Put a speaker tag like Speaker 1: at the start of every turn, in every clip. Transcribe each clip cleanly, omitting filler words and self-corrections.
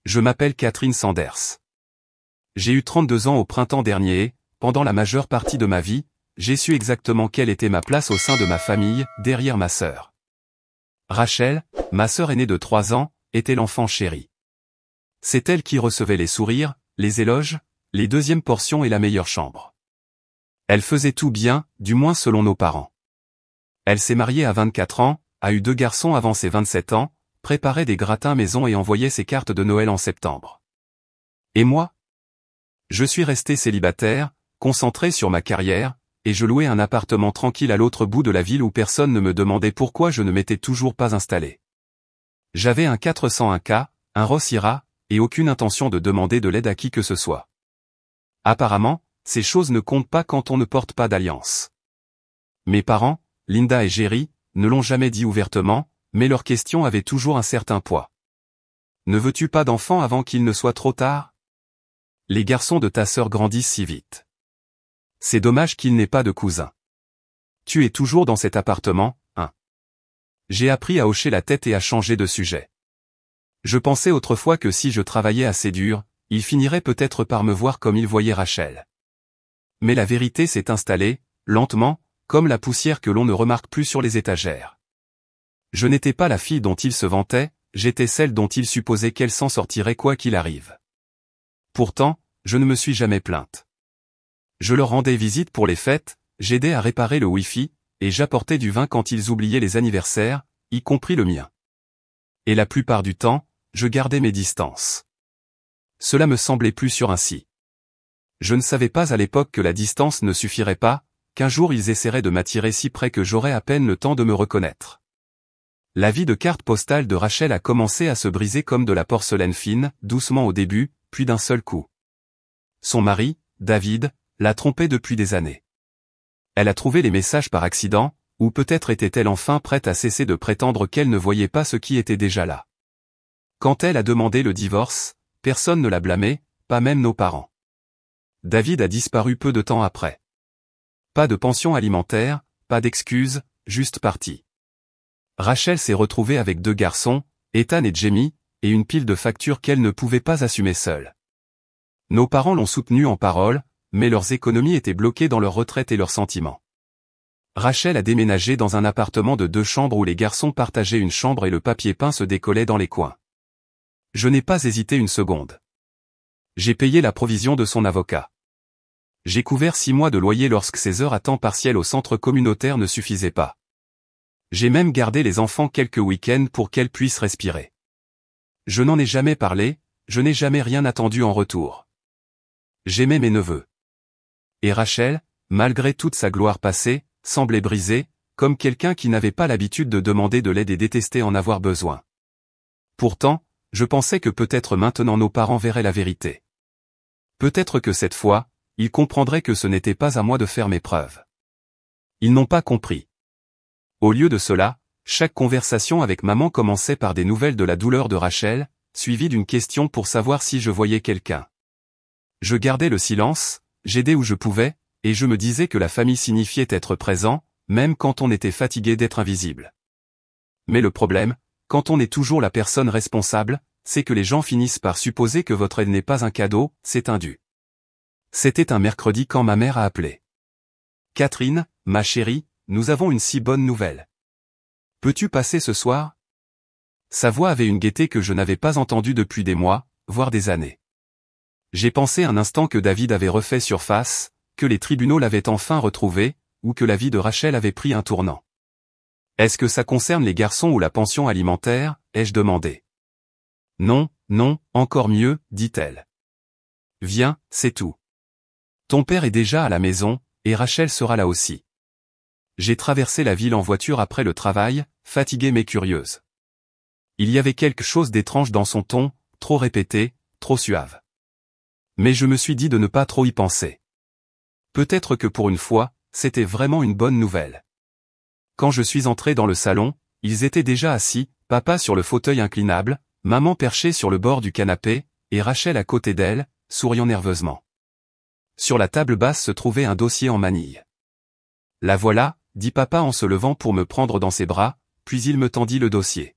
Speaker 1: Je m'appelle Catherine Sanders. J'ai eu 32 ans au printemps dernier et, pendant la majeure partie de ma vie, j'ai su exactement quelle était ma place au sein de ma famille, derrière ma sœur. Rachel, ma sœur aînée de 3 ans, était l'enfant chéri. C'est elle qui recevait les sourires, les éloges, les deuxièmes portions et la meilleure chambre. Elle faisait tout bien, du moins selon nos parents. Elle s'est mariée à 24 ans, a eu 2 garçons avant ses 27 ans, préparait des gratins maison et envoyait ses cartes de Noël en septembre. Et moi? Je suis resté célibataire, concentré sur ma carrière, et je louais un appartement tranquille à l'autre bout de la ville où personne ne me demandait pourquoi je ne m'étais toujours pas installé. J'avais un 401K, un Ross IRA, et aucune intention de demander de l'aide à qui que ce soit. Apparemment, ces choses ne comptent pas quand on ne porte pas d'alliance. Mes parents, Linda et Jerry, ne l'ont jamais dit ouvertement, mais leurs questions avaient toujours un certain poids. Ne veux-tu pas d'enfant avant qu'il ne soit trop tard? Les garçons de ta sœur grandissent si vite. C'est dommage qu'il n'ait pas de cousin. Tu es toujours dans cet appartement, hein? J'ai appris à hocher la tête et à changer de sujet. Je pensais autrefois que si je travaillais assez dur, il finirait peut-être par me voir comme il voyait Rachel. Mais la vérité s'est installée, lentement, comme la poussière que l'on ne remarque plus sur les étagères. Je n'étais pas la fille dont il se vantait, j'étais celle dont il supposait qu'elle s'en sortirait quoi qu'il arrive. Pourtant, je ne me suis jamais plainte. Je leur rendais visite pour les fêtes, j'aidais à réparer le Wi-Fi, et j'apportais du vin quand ils oubliaient les anniversaires, y compris le mien. Et la plupart du temps, je gardais mes distances. Cela me semblait plus sûr ainsi. Je ne savais pas à l'époque que la distance ne suffirait pas, qu'un jour ils essaieraient de m'attirer si près que j'aurais à peine le temps de me reconnaître. La vie de carte postale de Rachel a commencé à se briser comme de la porcelaine fine, doucement au début, puis d'un seul coup. Son mari, David, l'a trompée depuis des années. Elle a trouvé les messages par accident, ou peut-être était-elle enfin prête à cesser de prétendre qu'elle ne voyait pas ce qui était déjà là. Quand elle a demandé le divorce, personne ne l'a blâmée, pas même nos parents. David a disparu peu de temps après. Pas de pension alimentaire, pas d'excuses, juste parti. Rachel s'est retrouvée avec 2 garçons, Ethan et Jamie, et une pile de factures qu'elle ne pouvait pas assumer seule. Nos parents l'ont soutenue en parole, mais leurs économies étaient bloquées dans leur retraite et leurs sentiments. Rachel a déménagé dans un appartement de 2 chambres où les garçons partageaient une chambre et le papier peint se décollait dans les coins. Je n'ai pas hésité une seconde. J'ai payé la provision de son avocat. J'ai couvert 6 mois de loyer lorsque ses heures à temps partiel au centre communautaire ne suffisaient pas. J'ai même gardé les enfants quelques week-ends pour qu'elles puissent respirer. Je n'en ai jamais parlé, je n'ai jamais rien attendu en retour. J'aimais mes neveux. Et Rachel, malgré toute sa gloire passée, semblait brisée, comme quelqu'un qui n'avait pas l'habitude de demander de l'aide et détestait en avoir besoin. Pourtant, je pensais que peut-être maintenant nos parents verraient la vérité. Peut-être que cette fois, ils comprendraient que ce n'était pas à moi de faire mes preuves. Ils n'ont pas compris. Au lieu de cela, chaque conversation avec maman commençait par des nouvelles de la douleur de Rachel, suivie d'une question pour savoir si je voyais quelqu'un. Je gardais le silence, j'aidais où je pouvais, et je me disais que la famille signifiait être présent, même quand on était fatigué d'être invisible. Mais le problème, quand on est toujours la personne responsable, c'est que les gens finissent par supposer que votre aide n'est pas un cadeau, c'est un dû. C'était un mercredi quand ma mère a appelé. Catherine, ma chérie, nous avons une si bonne nouvelle. Peux-tu passer ce soir? Sa voix avait une gaieté que je n'avais pas entendue depuis des mois, voire des années. J'ai pensé un instant que David avait refait surface, que les tribunaux l'avaient enfin retrouvé, ou que la vie de Rachel avait pris un tournant. Est-ce que ça concerne les garçons ou la pension alimentaire, ai-je demandé. Non, non, encore mieux, dit-elle. Viens, c'est tout. Ton père est déjà à la maison, et Rachel sera là aussi. J'ai traversé la ville en voiture après le travail, fatiguée mais curieuse. Il y avait quelque chose d'étrange dans son ton, trop répété, trop suave. Mais je me suis dit de ne pas trop y penser. Peut-être que pour une fois, c'était vraiment une bonne nouvelle. Quand je suis entré dans le salon, ils étaient déjà assis, papa sur le fauteuil inclinable, maman perchée sur le bord du canapé, et Rachel à côté d'elle, souriant nerveusement. Sur la table basse se trouvait un dossier en manille. La voilà, dit papa en se levant pour me prendre dans ses bras, puis il me tendit le dossier.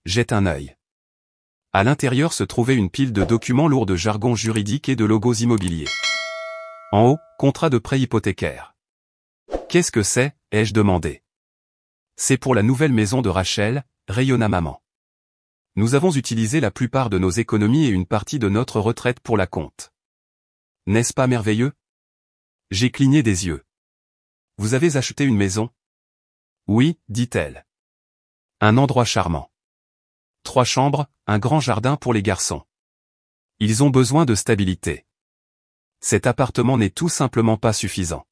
Speaker 1: Jette un œil. À l'intérieur se trouvait une pile de documents lourds de jargon juridique et de logos immobiliers. En haut, contrat de prêt hypothécaire. Qu'est-ce que c'est, ai-je demandé. C'est pour la nouvelle maison de Rachel, rayonna maman. Nous avons utilisé la plupart de nos économies et une partie de notre retraite pour la compte. N'est-ce pas merveilleux? J'ai cligné des yeux. Vous avez acheté une maison? Oui, dit-elle. Un endroit charmant. 3 chambres, un grand jardin pour les garçons. Ils ont besoin de stabilité. Cet appartement n'est tout simplement pas suffisant.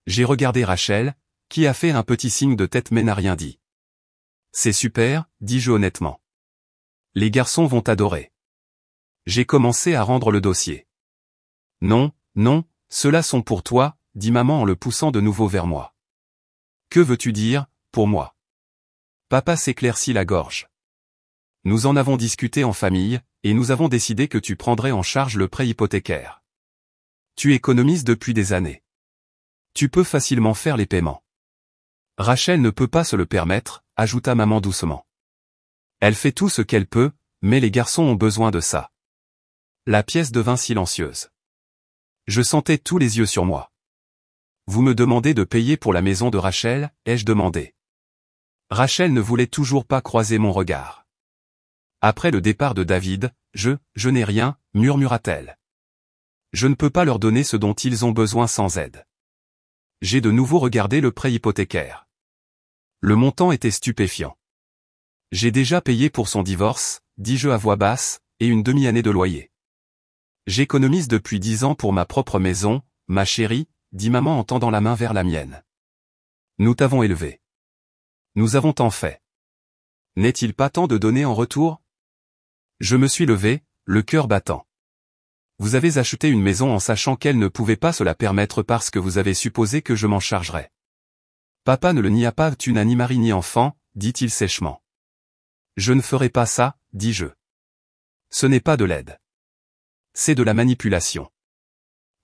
Speaker 1: J'ai regardé Rachel, qui a fait un petit signe de tête mais n'a rien dit. C'est super, dis-je honnêtement. Les garçons vont adorer. J'ai commencé à rendre le dossier. Non, non, ceux-là sont pour toi, dit maman en le poussant de nouveau vers moi. Que veux-tu dire, pour moi? Papa s'éclaircit la gorge. Nous en avons discuté en famille, et nous avons décidé que tu prendrais en charge le prêt hypothécaire. Tu économises depuis des années. Tu peux facilement faire les paiements. Rachel ne peut pas se le permettre, ajouta maman doucement. Elle fait tout ce qu'elle peut, mais les garçons ont besoin de ça. La pièce devint silencieuse. Je sentais tous les yeux sur moi. Vous me demandez de payer pour la maison de Rachel, ai-je demandé. Rachel ne voulait toujours pas croiser mon regard. Après le départ de David, je n'ai rien, murmura-t-elle. Je ne peux pas leur donner ce dont ils ont besoin sans aide. J'ai de nouveau regardé le prêt hypothécaire. Le montant était stupéfiant. J'ai déjà payé pour son divorce, dis-je à voix basse, et une demi-année de loyer. J'économise depuis 10 ans pour ma propre maison, ma chérie, dit maman en tendant la main vers la mienne. Nous t'avons élevé. Nous avons tant fait. N'est-il pas temps de donner en retour? Je me suis levé, le cœur battant. Vous avez acheté une maison en sachant qu'elle ne pouvait pas se la permettre parce que vous avez supposé que je m'en chargerais. Papa ne le nia pas, tu n'as ni mari ni enfant, dit-il sèchement. Je ne ferai pas ça, dis-je. Ce n'est pas de l'aide. C'est de la manipulation.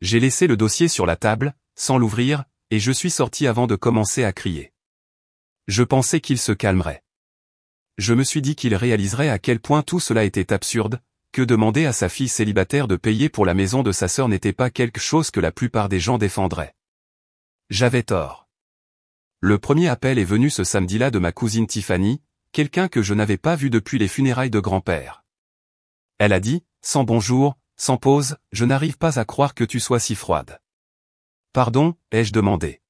Speaker 1: J'ai laissé le dossier sur la table, sans l'ouvrir, et je suis sorti avant de commencer à crier. Je pensais qu'il se calmerait. Je me suis dit qu'il réaliserait à quel point tout cela était absurde, que demander à sa fille célibataire de payer pour la maison de sa sœur n'était pas quelque chose que la plupart des gens défendraient. J'avais tort. Le premier appel est venu ce samedi-là de ma cousine Tiffany, quelqu'un que je n'avais pas vu depuis les funérailles de grand-père. Elle a dit, sans bonjour, sans pause, je n'arrive pas à croire que tu sois si froide. Pardon, ai-je demandé.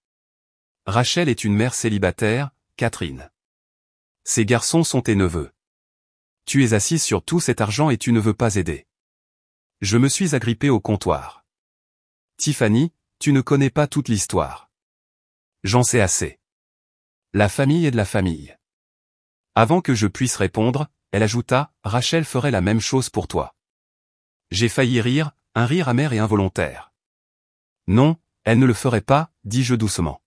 Speaker 1: Rachel est une mère célibataire, Catherine. Ces garçons sont tes neveux. Tu es assise sur tout cet argent et tu ne veux pas aider. Je me suis agrippé au comptoir. Tiffany, tu ne connais pas toute l'histoire. J'en sais assez. La famille est de la famille. Avant que je puisse répondre, elle ajouta, Rachel ferait la même chose pour toi. J'ai failli rire, un rire amer et involontaire. Non, elle ne le ferait pas, dis-je doucement.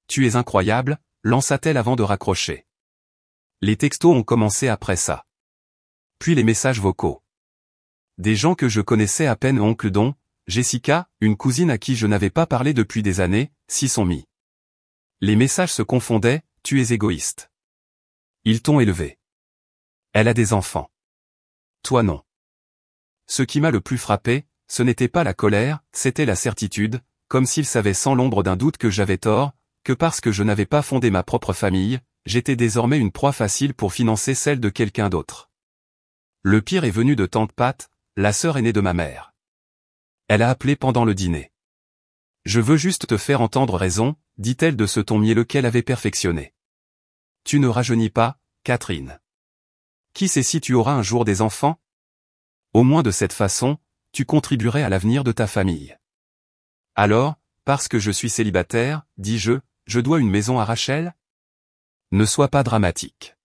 Speaker 1: Tu es incroyable, lança-t-elle avant de raccrocher. Les textos ont commencé après ça. Puis les messages vocaux. Des gens que je connaissais à peine, oncle Don, Jessica, une cousine à qui je n'avais pas parlé depuis des années, s'y sont mis. Les messages se confondaient, tu es égoïste. Ils t'ont élevé. Elle a des enfants. Toi non. Ce qui m'a le plus frappé, ce n'était pas la colère, c'était la certitude, comme s'ils savaient sans l'ombre d'un doute que j'avais tort, que parce que je n'avais pas fondé ma propre famille, j'étais désormais une proie facile pour financer celle de quelqu'un d'autre. Le pire est venu de tante Pat, la sœur aînée de ma mère. Elle a appelé pendant le dîner. Je veux juste te faire entendre raison, dit-elle de ce ton mielleux qu'elle avait perfectionné. Tu ne rajeunis pas, Catherine. Qui sait si tu auras un jour des enfants? Au moins de cette façon, tu contribuerais à l'avenir de ta famille. Alors, parce que je suis célibataire, dis-je, je dois une maison à Rachel? Ne sois pas dramatique.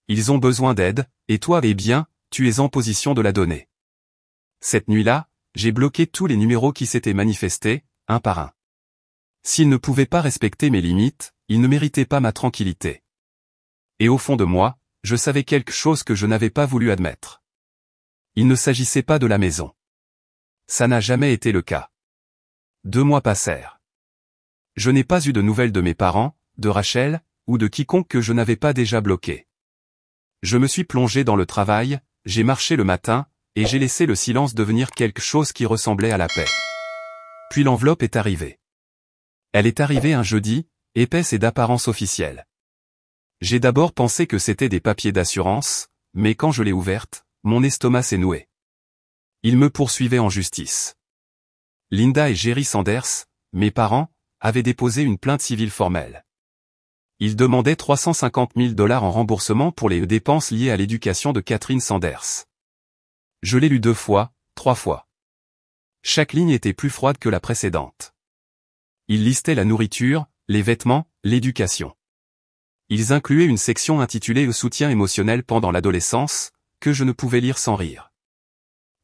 Speaker 1: Ils ont besoin d'aide, et toi, eh bien, tu es en position de la donner. Cette nuit-là, j'ai bloqué tous les numéros qui s'étaient manifestés, un par un. S'ils ne pouvaient pas respecter mes limites, ils ne méritaient pas ma tranquillité. Et au fond de moi, je savais quelque chose que je n'avais pas voulu admettre. Il ne s'agissait pas de la maison. Ça n'a jamais été le cas. 2 mois passèrent. Je n'ai pas eu de nouvelles de mes parents, de Rachel, ou de quiconque que je n'avais pas déjà bloqué. Je me suis plongé dans le travail, j'ai marché le matin, et j'ai laissé le silence devenir quelque chose qui ressemblait à la paix. Puis l'enveloppe est arrivée. Elle est arrivée un jeudi, épaisse et d'apparence officielle. J'ai d'abord pensé que c'était des papiers d'assurance, mais quand je l'ai ouverte, mon estomac s'est noué. Ils me poursuivaient en justice. Linda et Jerry Sanders, mes parents, avaient déposé une plainte civile formelle. Ils demandaient 350 000 $ en remboursement pour les dépenses liées à l'éducation de Catherine Sanders. Je l'ai lu 2 fois, 3 fois. Chaque ligne était plus froide que la précédente. Ils listaient la nourriture, les vêtements, l'éducation. Ils incluaient une section intitulée « Le soutien émotionnel pendant l'adolescence », que je ne pouvais lire sans rire.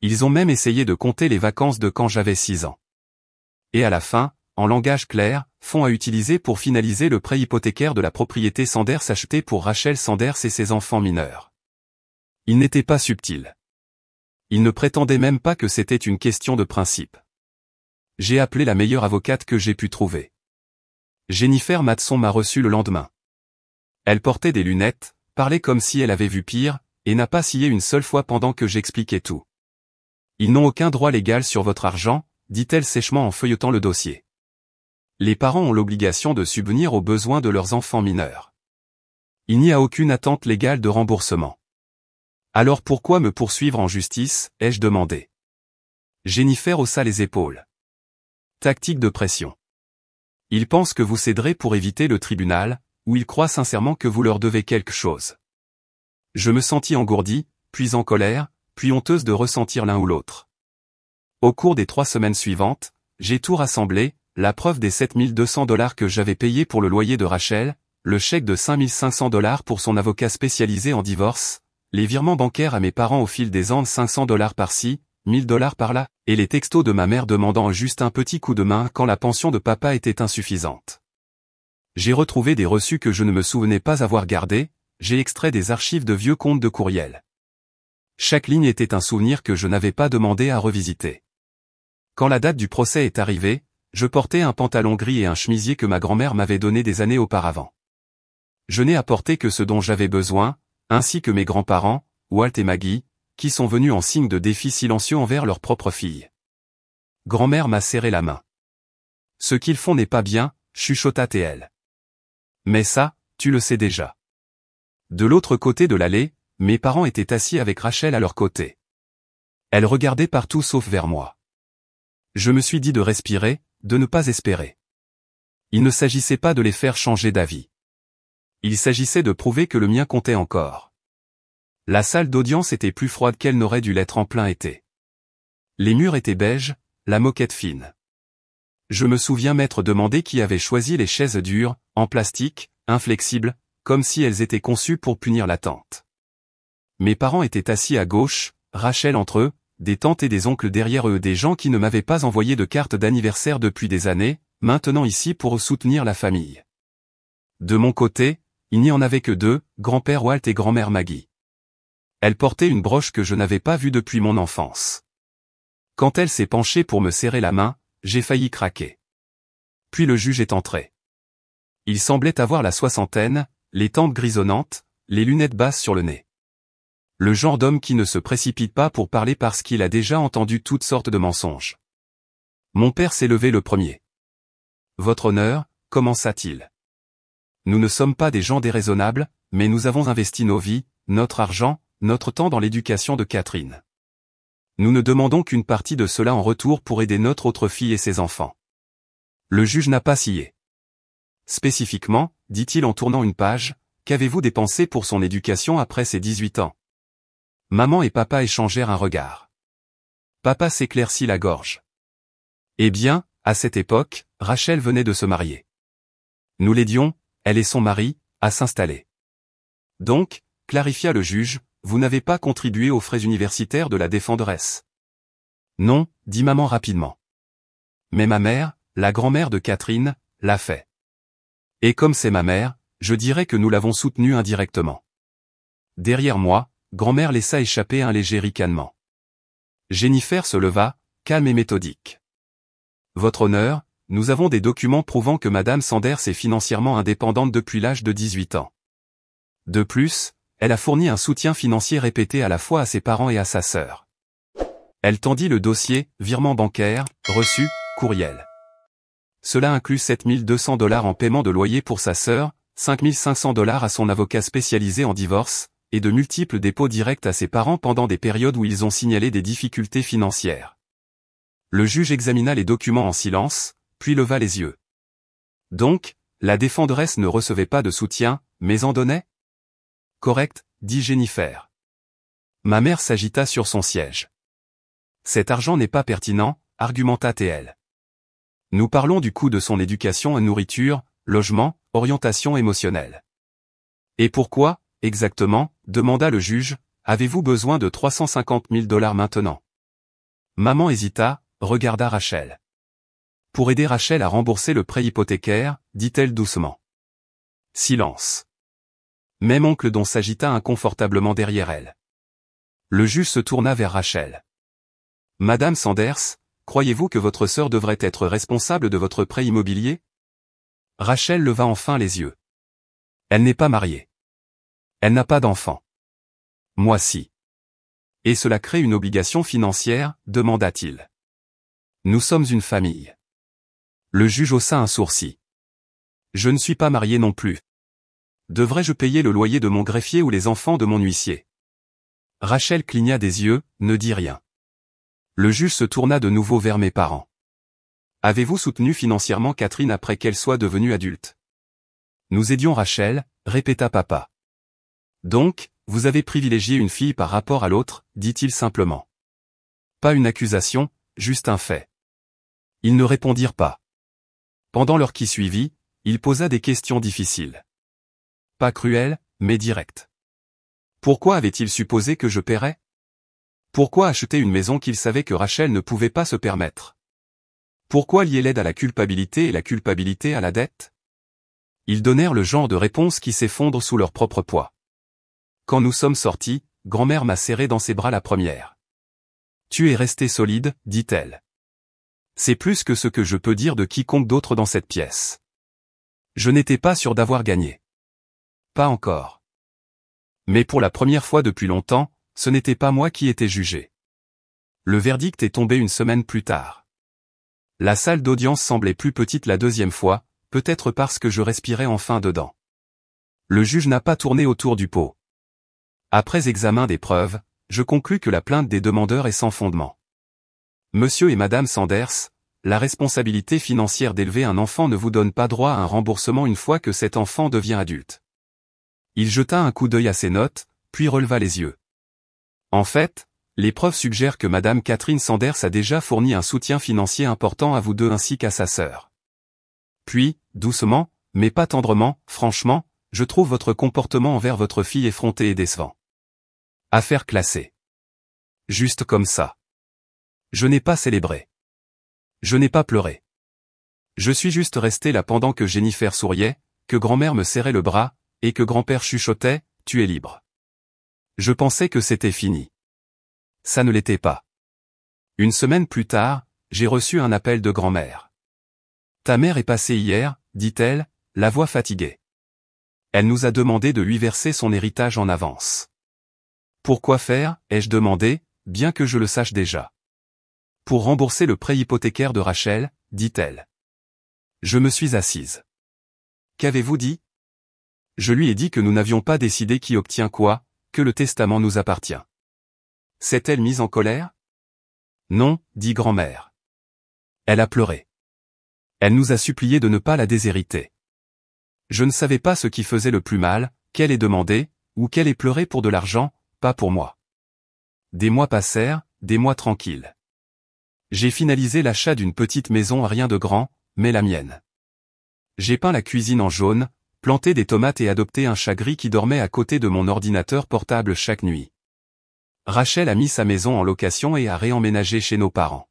Speaker 1: Ils ont même essayé de compter les vacances de quand j'avais 6 ans. Et à la fin, en langage clair, fonds à utiliser pour finaliser le prêt hypothécaire de la propriété Sanders achetée pour Rachel Sanders et ses enfants mineurs. Ils n'étaient pas subtils. Ils ne prétendaient même pas que c'était une question de principe. J'ai appelé la meilleure avocate que j'ai pu trouver. Jennifer Matson m'a reçu le lendemain. Elle portait des lunettes, parlait comme si elle avait vu pire, et n'a pas scié une seule fois pendant que j'expliquais tout. Ils n'ont aucun droit légal sur votre argent, dit-elle sèchement en feuilletant le dossier. Les parents ont l'obligation de subvenir aux besoins de leurs enfants mineurs. Il n'y a aucune attente légale de remboursement. Alors pourquoi me poursuivre en justice, ai-je demandé. Jennifer haussa les épaules. Tactique de pression. Ils pensent que vous céderez pour éviter le tribunal, ou ils croient sincèrement que vous leur devez quelque chose. Je me sentis engourdie, puis en colère, puis honteuse de ressentir l'un ou l'autre. Au cours des 3 semaines suivantes, j'ai tout rassemblé, la preuve des 7 200 $ que j'avais payés pour le loyer de Rachel, le chèque de 5 500 $ pour son avocat spécialisé en divorce, les virements bancaires à mes parents au fil des ans, 500 $ par-ci, 1000 $ par-là, et les textos de ma mère demandant juste un petit coup de main quand la pension de papa était insuffisante. J'ai retrouvé des reçus que je ne me souvenais pas avoir gardés, j'ai extrait des archives de vieux comptes de courriel. Chaque ligne était un souvenir que je n'avais pas demandé à revisiter. Quand la date du procès est arrivée, je portais un pantalon gris et un chemisier que ma grand-mère m'avait donné des années auparavant. Je n'ai apporté que ce dont j'avais besoin, ainsi que mes grands-parents, Walt et Maggie, qui sont venus en signe de défi silencieux envers leur propre fille. Grand-mère m'a serré la main. Ce qu'ils font n'est pas bien, chuchota-t-elle. Mais ça, tu le sais déjà. De l'autre côté de l'allée, mes parents étaient assis avec Rachel à leur côté. Elle regardait partout sauf vers moi. Je me suis dit de respirer, de ne pas espérer. Il ne s'agissait pas de les faire changer d'avis. Il s'agissait de prouver que le mien comptait encore. La salle d'audience était plus froide qu'elle n'aurait dû l'être en plein été. Les murs étaient beiges, la moquette fine. Je me souviens m'être demandé qui avait choisi les chaises dures, en plastique, inflexibles, comme si elles étaient conçues pour punir l'attente. Mes parents étaient assis à gauche, Rachel entre eux, des tantes et des oncles derrière eux, des gens qui ne m'avaient pas envoyé de carte d'anniversaire depuis des années, maintenant ici pour soutenir la famille. De mon côté, il n'y en avait que 2, grand-père Walt et grand-mère Maggie. Elle portait une broche que je n'avais pas vue depuis mon enfance. Quand elle s'est penchée pour me serrer la main, j'ai failli craquer. Puis le juge est entré. Il semblait avoir la soixantaine, les tempes grisonnantes, les lunettes basses sur le nez. Le genre d'homme qui ne se précipite pas pour parler parce qu'il a déjà entendu toutes sortes de mensonges. Mon père s'est levé le premier. « Votre honneur » commença-t-il. « Nous ne sommes pas des gens déraisonnables, mais nous avons investi nos vies, notre argent, notre temps dans l'éducation de Catherine. Nous ne demandons qu'une partie de cela en retour pour aider notre autre fille et ses enfants. » Le juge n'a pas scié. « Spécifiquement, dit-il en tournant une page, qu'avez-vous dépensé pour son éducation après ses 18 ans ? Maman et papa échangèrent un regard. Papa s'éclaircit la gorge. Eh bien, à cette époque, Rachel venait de se marier. Nous l'aidions, elle et son mari, à s'installer. Donc, clarifia le juge, vous n'avez pas contribué aux frais universitaires de la défenderesse. Non, dit maman rapidement. Mais ma mère, la grand-mère de Catherine, l'a fait. Et comme c'est ma mère, je dirais que nous l'avons soutenue indirectement. Derrière moi, grand-mère laissa échapper un léger ricanement. Jennifer se leva, calme et méthodique. Votre honneur, nous avons des documents prouvant que Madame Sanders est financièrement indépendante depuis l'âge de 18 ans. De plus, elle a fourni un soutien financier répété à la fois à ses parents et à sa sœur. Elle tendit le dossier, virement bancaire, reçu, courriel. Cela inclut $7 200 en paiement de loyer pour sa sœur, $5 500 à son avocat spécialisé en divorce, et de multiples dépôts directs à ses parents pendant des périodes où ils ont signalé des difficultés financières. Le juge examina les documents en silence, puis leva les yeux. Donc, la défenderesse ne recevait pas de soutien, mais en donnait? Correct, dit Jennifer. Ma mère s'agita sur son siège. Cet argent n'est pas pertinent, argumenta-t-elle. Nous parlons du coût de son éducation et nourriture, logement, orientation émotionnelle. Et pourquoi, exactement, demanda le juge, avez-vous besoin de $350 000 maintenant? Maman hésita, regarda Rachel. Pour aider Rachel à rembourser le prêt hypothécaire, dit-elle doucement. Silence. Même oncle Don s'agita inconfortablement derrière elle. Le juge se tourna vers Rachel. Madame Sanders, croyez-vous que votre sœur devrait être responsable de votre prêt immobilier? Rachel leva enfin les yeux. Elle n'est pas mariée. Elle n'a pas d'enfant. Moi si. Et cela crée une obligation financière, demanda-t-il. Nous sommes une famille. Le juge haussa un sourcil. Je ne suis pas marié non plus. Devrais-je payer le loyer de mon greffier ou les enfants de mon huissier? Rachel cligna des yeux, ne dit rien. Le juge se tourna de nouveau vers mes parents. Avez-vous soutenu financièrement Catherine après qu'elle soit devenue adulte? Nous aidions Rachel, répéta papa. Donc, vous avez privilégié une fille par rapport à l'autre, dit-il simplement. Pas une accusation, juste un fait. Ils ne répondirent pas. Pendant l'heure qui suivit, il posa des questions difficiles. Pas cruelles, mais directes. Pourquoi avait-il supposé que je paierais? Pourquoi acheter une maison qu'il savait que Rachel ne pouvait pas se permettre? Pourquoi lier l'aide à la culpabilité et la culpabilité à la dette? Ils donnèrent le genre de réponse qui s'effondre sous leur propre poids. Quand nous sommes sortis, grand-mère m'a serré dans ses bras la première. Tu es resté solide, dit-elle. C'est plus que ce que je peux dire de quiconque d'autre dans cette pièce. Je n'étais pas sûr d'avoir gagné. Pas encore. Mais pour la première fois depuis longtemps, ce n'était pas moi qui étais jugé. Le verdict est tombé une semaine plus tard. La salle d'audience semblait plus petite la deuxième fois, peut-être parce que je respirais enfin dedans. Le juge n'a pas tourné autour du pot. Après examen des preuves, je conclus que la plainte des demandeurs est sans fondement. Monsieur et Madame Sanders, la responsabilité financière d'élever un enfant ne vous donne pas droit à un remboursement une fois que cet enfant devient adulte. Il jeta un coup d'œil à ses notes, puis releva les yeux. En fait, les preuves suggèrent que Madame Catherine Sanders a déjà fourni un soutien financier important à vous deux ainsi qu'à sa sœur. Puis, doucement, mais pas tendrement, franchement, je trouve votre comportement envers votre fille effronté et décevant. Affaire classée. Juste comme ça. Je n'ai pas célébré. Je n'ai pas pleuré. Je suis juste resté là pendant que Jennifer souriait, que grand-mère me serrait le bras, et que grand-père chuchotait, tu es libre. Je pensais que c'était fini. Ça ne l'était pas. Une semaine plus tard, j'ai reçu un appel de grand-mère. Ta mère est passée hier, dit-elle, la voix fatiguée. Elle nous a demandé de lui verser son héritage en avance. Pourquoi faire, ai-je demandé, bien que je le sache déjà. Pour rembourser le prêt hypothécaire de Rachel, dit-elle. Je me suis assise. Qu'avez-vous dit? Je lui ai dit que nous n'avions pas décidé qui obtient quoi, que le testament nous appartient. S'est-elle mise en colère? Non, dit grand-mère. Elle a pleuré. Elle nous a supplié de ne pas la déshériter. Je ne savais pas ce qui faisait le plus mal, qu'elle ait demandé, ou qu'elle ait pleuré pour de l'argent, pas pour moi. Des mois passèrent, des mois tranquilles. J'ai finalisé l'achat d'une petite maison à rien de grand, mais la mienne. J'ai peint la cuisine en jaune, planté des tomates et adopté un chat gris qui dormait à côté de mon ordinateur portable chaque nuit. Rachel a mis sa maison en location et a réemménagé chez nos parents.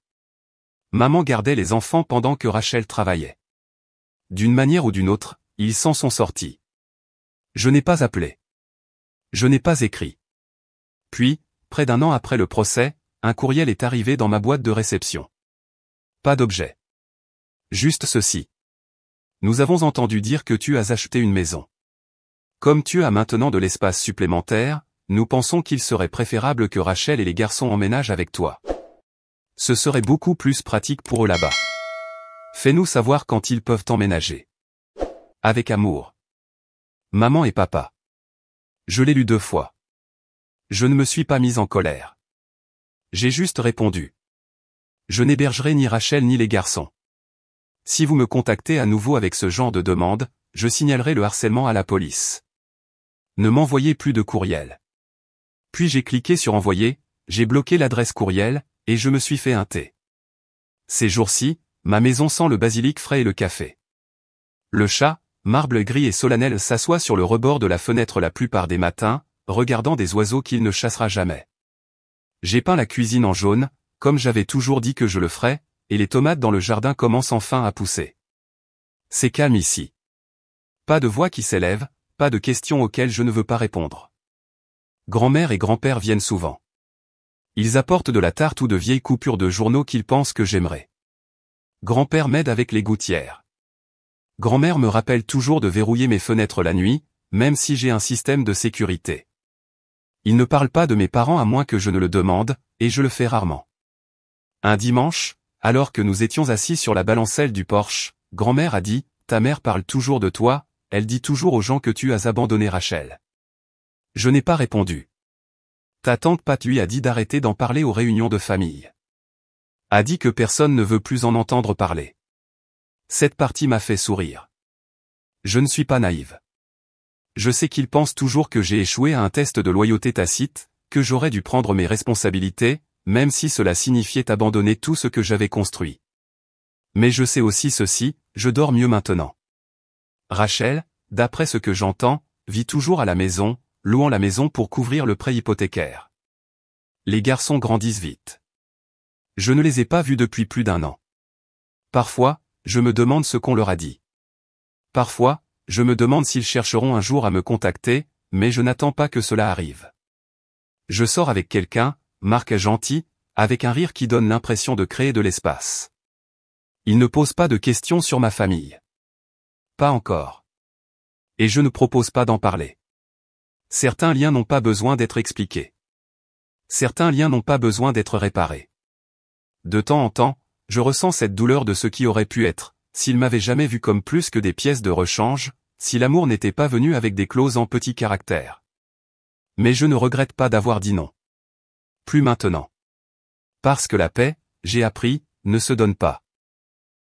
Speaker 1: Maman gardait les enfants pendant que Rachel travaillait. D'une manière ou d'une autre, ils s'en sont sortis. Je n'ai pas appelé. Je n'ai pas écrit. Puis, près d'un an après le procès, un courriel est arrivé dans ma boîte de réception. Pas d'objet. Juste ceci. Nous avons entendu dire que tu as acheté une maison. Comme tu as maintenant de l'espace supplémentaire, nous pensons qu'il serait préférable que Rachel et les garçons emménagent avec toi. Ce serait beaucoup plus pratique pour eux là-bas. Fais-nous savoir quand ils peuvent emménager. Avec amour. Maman et papa. Je l'ai lu 2 fois. Je ne me suis pas mise en colère. J'ai juste répondu. Je n'hébergerai ni Rachel ni les garçons. Si vous me contactez à nouveau avec ce genre de demande, je signalerai le harcèlement à la police. Ne m'envoyez plus de courriel. Puis j'ai cliqué sur envoyer, j'ai bloqué l'adresse courriel, et je me suis fait un thé. Ces jours-ci, ma maison sent le basilic frais et le café. Le chat, marble gris et solennel, s'assoit sur le rebord de la fenêtre la plupart des matins, regardant des oiseaux qu'il ne chassera jamais. J'ai peint la cuisine en jaune, comme j'avais toujours dit que je le ferais, et les tomates dans le jardin commencent enfin à pousser. C'est calme ici. Pas de voix qui s'élève, pas de questions auxquelles je ne veux pas répondre. Grand-mère et grand-père viennent souvent. Ils apportent de la tarte ou de vieilles coupures de journaux qu'ils pensent que j'aimerais. Grand-père m'aide avec les gouttières. Grand-mère me rappelle toujours de verrouiller mes fenêtres la nuit, même si j'ai un système de sécurité. Ils ne parlent pas de mes parents à moins que je ne le demande, et je le fais rarement. Un dimanche, alors que nous étions assis sur la balancelle du porche, grand-mère a dit, « Ta mère parle toujours de toi, elle dit toujours aux gens que tu as abandonné Rachel. » Je n'ai pas répondu. Ta tante Pat lui a dit d'arrêter d'en parler aux réunions de famille. A dit que personne ne veut plus en entendre parler. Cette partie m'a fait sourire. Je ne suis pas naïve. Je sais qu'ils pensent toujours que j'ai échoué à un test de loyauté tacite, que j'aurais dû prendre mes responsabilités, même si cela signifiait abandonner tout ce que j'avais construit. Mais je sais aussi ceci, je dors mieux maintenant. Rachel, d'après ce que j'entends, vit toujours à la maison, louant la maison pour couvrir le prêt hypothécaire. Les garçons grandissent vite. Je ne les ai pas vus depuis plus d'1 an. Parfois, je me demande ce qu'on leur a dit. Parfois, je me demande s'ils chercheront un jour à me contacter, mais je n'attends pas que cela arrive. Je sors avec quelqu'un, Marc gentil, avec un rire qui donne l'impression de créer de l'espace. Il ne pose pas de questions sur ma famille. Pas encore. Et je ne propose pas d'en parler. Certains liens n'ont pas besoin d'être expliqués. Certains liens n'ont pas besoin d'être réparés. De temps en temps, je ressens cette douleur de ce qui aurait pu être, s'ils m'avaient jamais vu comme plus que des pièces de rechange, si l'amour n'était pas venu avec des clauses en petits caractères. Mais je ne regrette pas d'avoir dit non. Plus maintenant. Parce que la paix, j'ai appris, ne se donne pas.